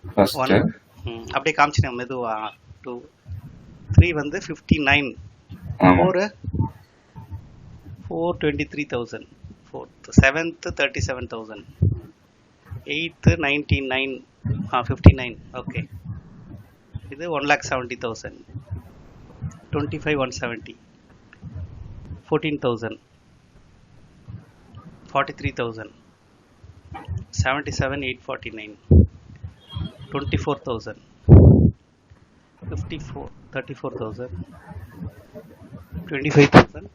First 1 அப்படியே காமிச்சினேன் மெதுவா. 2 3 வந்து 59. ஆமா 4 423,000. 4th 7th 37,000. 8th 99. 59. ஓகே. இது 1,70,000. 25 170. 14,000. 43,000. 77 849. 24,000. 54 34,000. 25,000.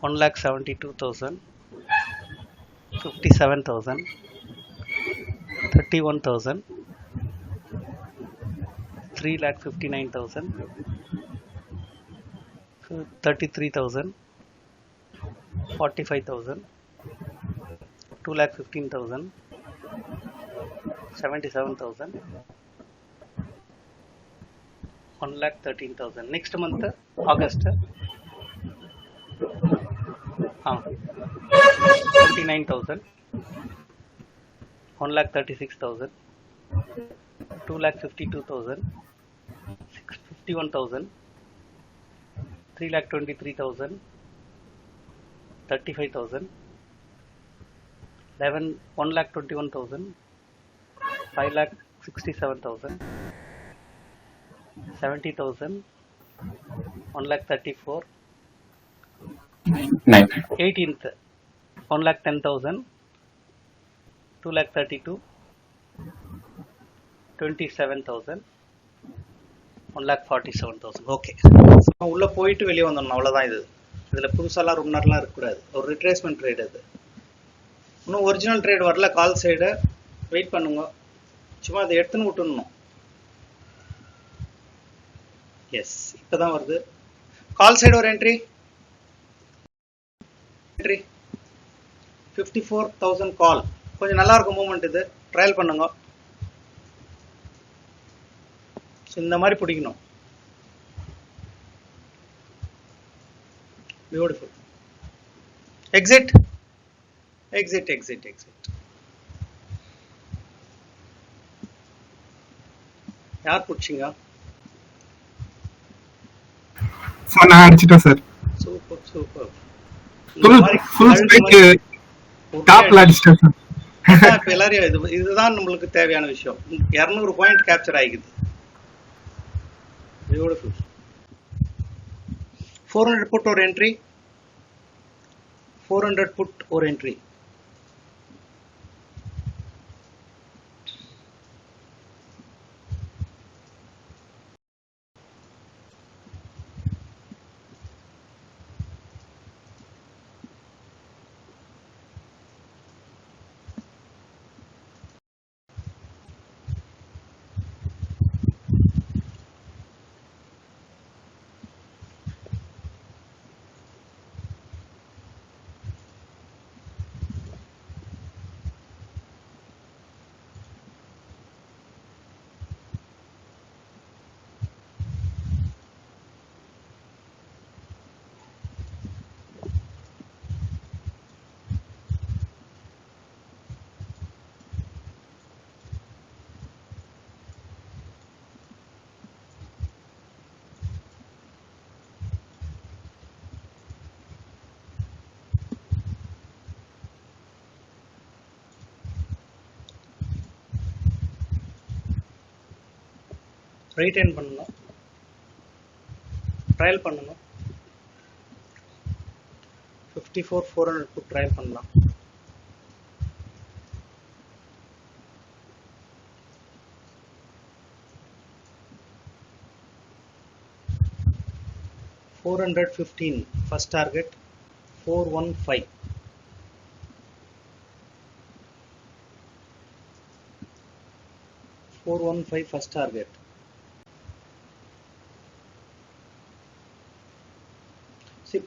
1,72,000. 57,000. 31,000. 3,59,000. 33,000. 45,000. 2,15,000. 77,000. 1,13,000. Next month, August. 29,000. 1,36,000. 2,52,000. 51,000. 3,23,000. 35,000. 1,21,000. 5,67,000. 70,000. 1,34,000. 9 18th 1,10,000. 2,32,000. 27,000. 1,47,000. Okay. உள்ள போயிட்டு வெளியே வந்துடணும், அவ்வளோதான். இதுல புதுசாலாம் ரூம்னர்லாம் இருக்கக்கூடாது. ஒரு ரிட்ரேஸ்மெண்ட் ட்ரேட் அது. இன்னும் ஒரிஜினல் ட்ரேட் வரல. கால் சைடு வெயிட் பண்ணுங்க. சும்மா அதை எடுத்துன்னு விட்டுடணும். எஸ், இப்போதான் வருது. கால் சைடு ஒரு என்ட்ரி 54,000 கால். கொஞ்சம் நல்லா இருக்கும் மூவ்மெண்ட். இது ட்ரையல் பண்ணுங்க. இந்த மாதிரி பிடிக்கணும். Beautiful. Exit exit exit exit. யார் பிடிச்சிங்க? சார் நான் அடிச்சிட்டேன் sir. Super super. Full spike டாப்ல அடிச்சிட்டேன் சார். இப்ப எல்லாரையும் இதுதான் நம்மளுக்கு தேவையான விஷயம். 200 பாயிண்ட் கேப்சர் ஆகிக்குது. பியூட்டிஃபுல். 400 புட் ஒரு என்ட்ரி. 400 புட் ஒரு என்ட்ரி. ரைட் ஹேண்ட் பண்ணணும். ட்ரையல் பண்ணணும். 54 400 புட் ட்ரையல் பண்ணலாம். $415 first target. 415. 415 first target.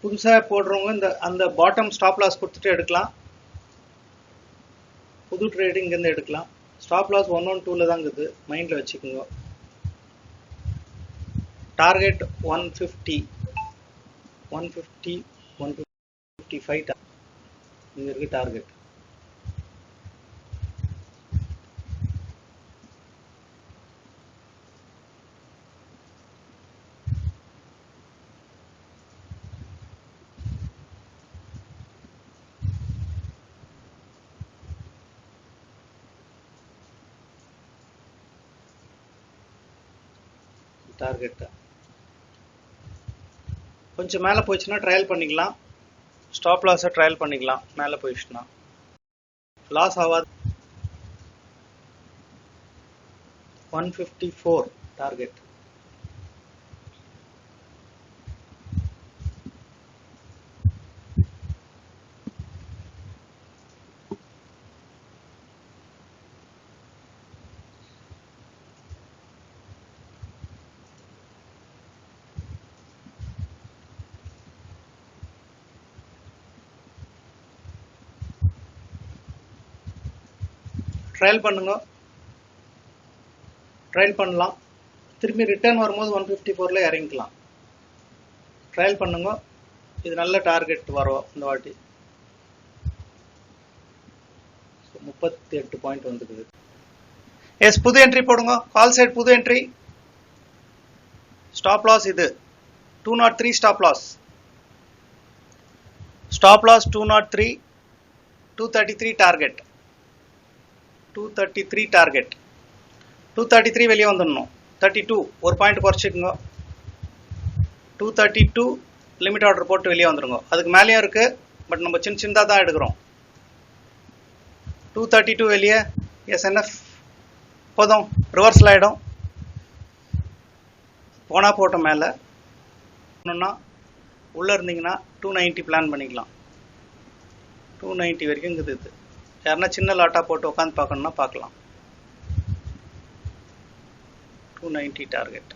புதுசாக போடுறவங்க அந்த பாட்டம் ஸ்டாப் லாஸ் கொடுத்துட்டு எடுக்கலாம். புது ட்ரேடு இங்கேருந்து எடுக்கலாம். ஸ்டாப் லாஸ் 112 தான் இருக்குது, மைண்டில் வச்சுக்கோங்க. டார்கெட் 150 150 155 இங்கே இருக்குது டார்கெட். டார்கெட். கொஞ்சம் மேலே போயிடுச்சுன்னா ட்ரையல் பண்ணிக்கலாம், ஸ்டாப் லாஸை ட்ரையல் பண்ணிக்கலாம். மேலே போயிடுச்சுன்னா லாஸ் ஆகாது. 154 டார்கெட். ட்ரையல் பண்ணுங்க, ட்ரையல் பண்ணலாம். திரும்பி ரிட்டர்ன் வரும்போது 154ல இறங்கிக்கலாம். ட்ரையல் பண்ணுங்க. இது நல்ல டார்கெட் வரும் இந்த வாட்டி. 38 பாயிண்ட் வந்துக்குது. எஸ், புது என்ட்ரி போடுங்க. கால் சைட் புது என்ட்ரி. ஸ்டாப் லாஸ் இது 203 stop loss. Stop loss 203, 233 target. 233 target. 233 வெளியே வந்துடணும். 32 ஒரு பாயிண்ட் குறைச்சிக்கோங்க. 232 லிமிட் ஆர்டர் போட்டு வெளியே வந்துருங்க. அதுக்கு மேலேயும் இருக்கு, பட் நம்ம சின்ன சின்னதாக தான் எடுக்கிறோம். 232 வெளியே. எஸ்என்எஃப் போதும், ரிவர்ஸில் ஆகிடும். போனால் போட்டோம். மேலே ஒன்றுன்னா உள்ளே இருந்தீங்கன்னா 290 பிளான் பண்ணிக்கலாம். 290 வரைக்கும் இருக்குது. இது யாருன்னா சின்ன லாட்டாக போட்டு உட்காந்து பார்க்கணுன்னா பார்க்கலாம். 290 டார்கெட்.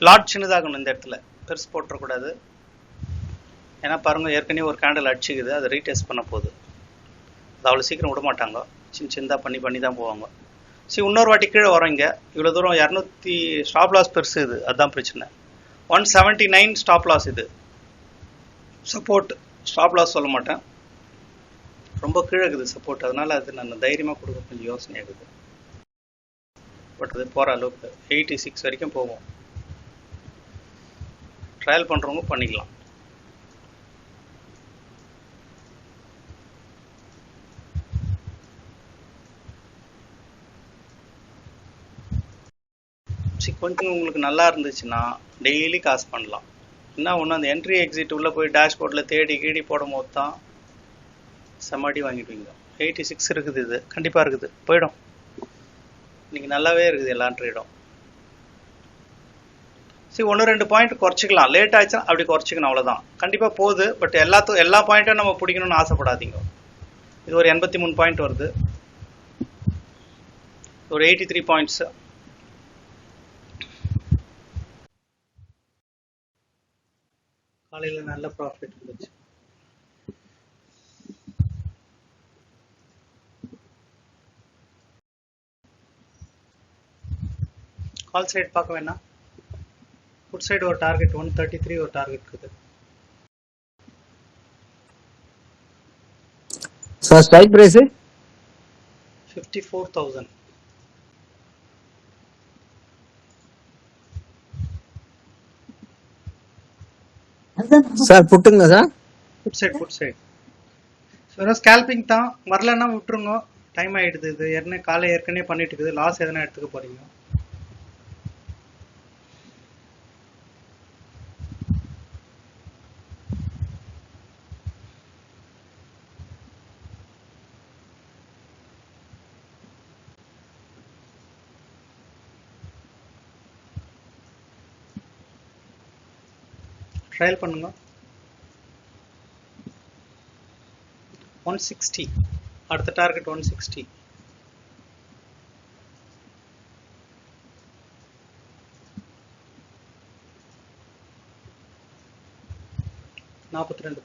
லாட் சின்னதாகணும் இந்த இடத்துல, பெருசு போட்டுறக்கூடாது. ஏன்னா பாருங்க, ஏற்கனவே ஒரு கேண்டில் அடிச்சுக்குது, அதை ரீடெஸ்ட் பண்ண போகுது. அது அவ்வளோ சீக்கிரம் விட மாட்டாங்க, சின்ன சின்னதாக பண்ணி தான் போவாங்க. சரி, இன்னொரு வாட்டி கீழே வரோம். இங்கே இவ்வளோ தூரம் 200 ஸ்டாப் லாஸ் பெருசு. இது அதுதான் பிரச்சனை. 179 ஸ்டாப் லாஸ். இது சப்போர்ட். ஸ்டாப் லாஸ் சொல்ல மாட்டேன், ரொம்ப கீழே இருக்குது சப்போர்ட். அதனால அது நான் தைரியமாக கொடுக்க கொஞ்சம் யோசனையாகுது. பட் அது போகிற அளவுக்கு 86 வரைக்கும் போகும். ட்ரையல் பண்ணுறவங்க பண்ணிக்கலாம். கொஞ்சம் உங்களுக்கு நல்லா இருந்துச்சுன்னா டெய்லி காசு பண்ணலாம். என்ன ஒன்று, அந்த என்ட்ரி எக்ஸிட் உள்ளே போய் டேஷ்போர்டில் தேடி கீடி போடும் போது தான் செம்மாடி வாங்கிடுவீங்க. 86 இருக்குது. இது கண்டிப்பாக இருக்குது, போயிடும். இன்னைக்கு நல்லாவே இருக்குது எல்லா ட்ரேடும். சரி, 1-2 பாயிண்ட் குறைச்சிக்கலாம். லேட் ஆச்சுன்னா அப்படி குறைச்சிக்கணும், அவ்வளோதான். கண்டிப்பாக போகுது, பட் எல்லா பாயிண்ட்டும் நம்ம பிடிக்கணும்னு ஆசைப்படாதீங்க. இது ஒரு 83 பாயிண்ட் வருது, ஒரு 83 பாயிண்ட்ஸ். காலையில் நல்ல ப்ராஃபிட் இருந்துச்சு. கால் சைடு பார்க்க வேணாம். புட் சைடு ஒரு டார்கெட் 133 ஒரு டார்கெட் இருக்குது. Sir strike price 54,000. சார் புட்டுங்களா sir? Put side. So scalping தான். வரலன்னா விட்டுருங்க, டைம் ஆகிடுது. இது ஏற்கனவே பண்ணிட்டு இருக்குது. லாஸ் எதனா எடுத்துக்க போறீங்க. ட்ரையல் பண்ணுங்க. 160 அடுத்த டார்கெட். 160.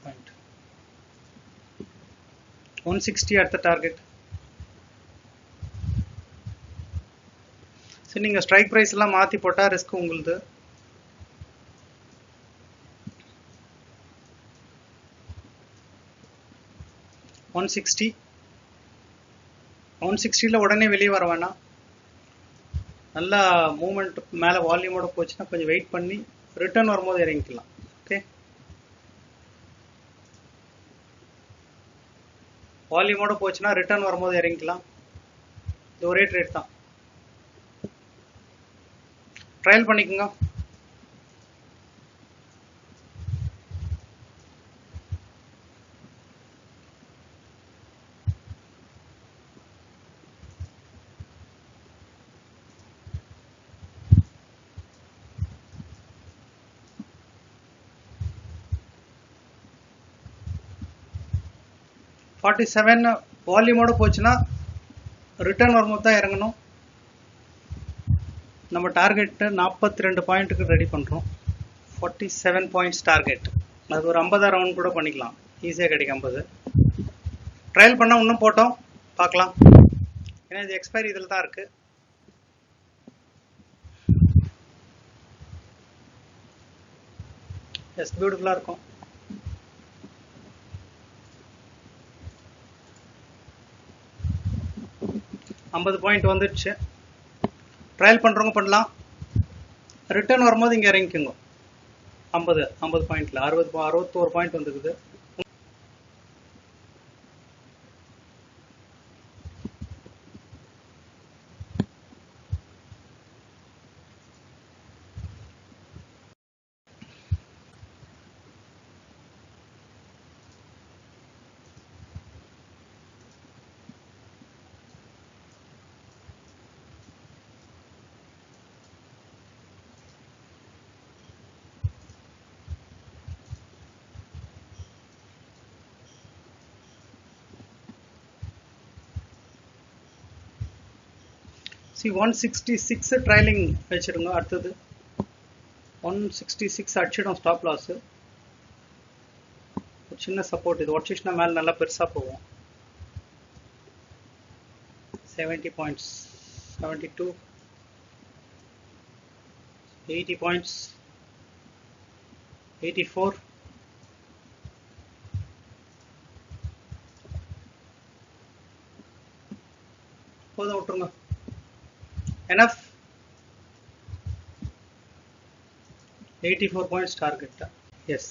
பாயிண்ட். 160 அடுத்த டார்கெட். சரி, நீங்க ஸ்ட்ரைக் பிரைஸ் எல்லாம் மாத்தி போட்டா ரிஸ்க் உங்களுது. ஒன் 160ல உடனே வெளியே வர வேணாம். நல்லா மூவ்மெண்ட் மேலே வால்யூமோட போச்சுன்னா கொஞ்சம் வெயிட் பண்ணி ரிட்டர்ன் வரும்போது இறங்கிக்கலாம். ஓகே, வால்யூமோட போச்சுன்னா ரிட்டர்ன் வரும்போது இறங்கிக்கலாம். இது ஒரே ட்ரேட் தான், ட்ரையல் பண்ணிக்கோங்க. $47 வால்யூமோட போச்சுன்னா ரிட்டர்ன் வரும்போது தான் இறங்கணும். நம்ம டார்கெட்டு 42 பாயிண்ட்டுக்கு ரெடி பண்ணுறோம். 47 பாயிண்ட்ஸ் டார்கெட். அது ஒரு 50 ரவுண்ட் கூட பண்ணிக்கலாம், ஈஸியாக கிடைக்கும் 50. ட்ரையல் பண்ணால் இன்னும் போட்டோம் பார்க்கலாம், ஏன்னா இது எக்ஸ்பைரி இதில் தான் இருக்குது. எஸ், பியூட்டிஃபுல்லாக இருக்கும். $50 வந்துடுச்சு. ட்ரையல் பண்ணுறவங்க பண்ணலாம். ரிட்டர்ன் வரும்போது இங்கே இறங்கிக்கோங்க. 50 பாயிண்டில் 61 பாயிண்ட் வந்துருக்குது. See 166 ட்ரையலிங் வச்சிருங்க. அடுத்தது 166 அடிச்சிடும் ஸ்டாப் லாஸ். ஒரு சின்ன சப்போர்ட், இது உடச்சிச்சுன்னா மேலே நல்லா பெருசாக போகும். 70 பாயிண்ட்ஸ், 72, 80 பாயிண்ட்ஸ், 84, போதும் விட்டுருங்க. Enough. 84 points target. Yes.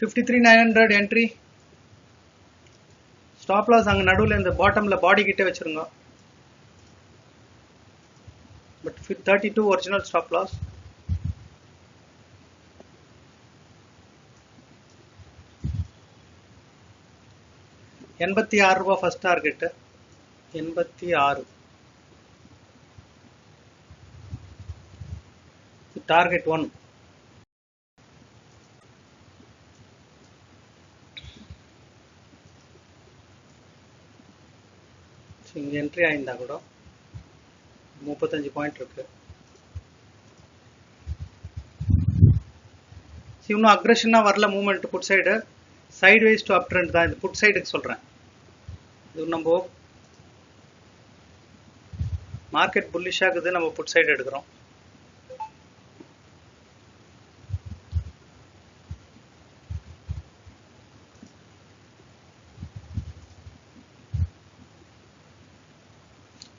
53,900 entry. Stop loss அங்க நடுவுல இந்த பாட்டம்ல பாடி கிட்ட வச்சிருங்க. But 32 original stop loss. $86 first target. 86 target 1. இங்க என்ட்ரி ஆயிருந்தா கூட 35 பாயிண்ட் இருக்கு. இன்னும் அக்ரெஷனா வரல movement. Put side sidewise to up trend தான். இது புட் சைடுக்கு சொல்றேன். இது நம்ம மார்க்கெட் புல்லிஷ் ஆகுது, நம்ம புட் சைடு எடுக்கிறோம்.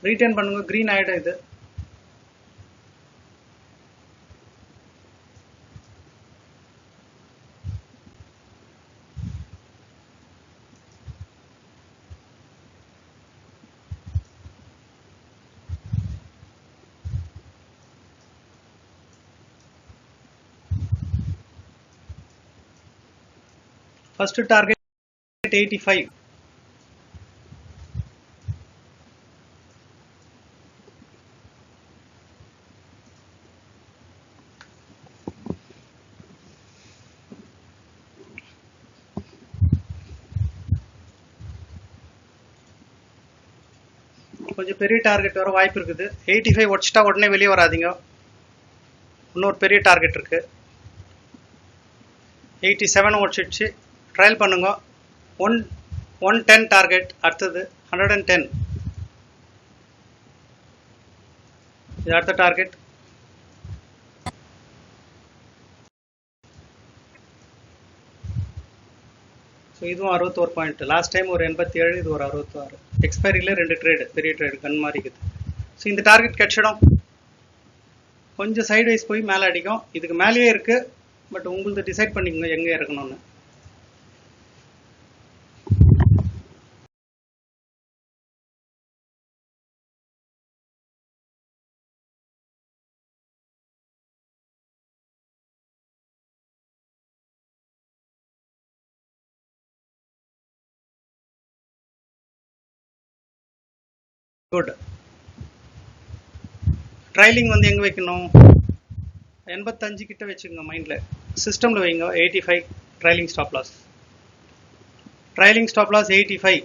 ரீட்டர்ன் பண்ணுங்க. கிரீன் ஆயிடும் இது. First target 85. கொஞ்சம் பெரிய டார்கெட் வர வாய்ப்பு இருக்குது. 85 உடச்சிட்டா உடனே வெளியே வராதிங்க. இன்னொரு பெரிய டார்கெட் இருக்கு. 87 உடச்சிடுச்சு. ட்ரையல் பண்ணுங்க. 110 டார்கெட். அடுத்தது 110. இது அடுத்த டார்கெட். ஸோ இதுவும் 61 பாயிண்ட். லாஸ்ட் டைம் ஒரு 87, இது ஒரு 66. எக்ஸ்பைரியில் 2 ட்ரேடு, பெரிய ட்ரேடு கன் மாதிரி இருக்குது. ஸோ இந்த டார்கெட் கிடைச்சிடும். கொஞ்சம் சைட்வைஸ் போய் மேலே அடிக்கும். இதுக்கு மேலேயே இருக்கு. பட் உங்களுக்கு டிசைட் பண்ணிக்கோங்க எங்கே இறக்கணும்னு. குட். ட்ரைலிங் வந்து எங்கே வைக்கணும்? 85 கிட்ட வச்சுக்கோங்க மைண்டில். சிஸ்டமில் வைங்க 85 trailing stop loss. Trailing stop loss 85.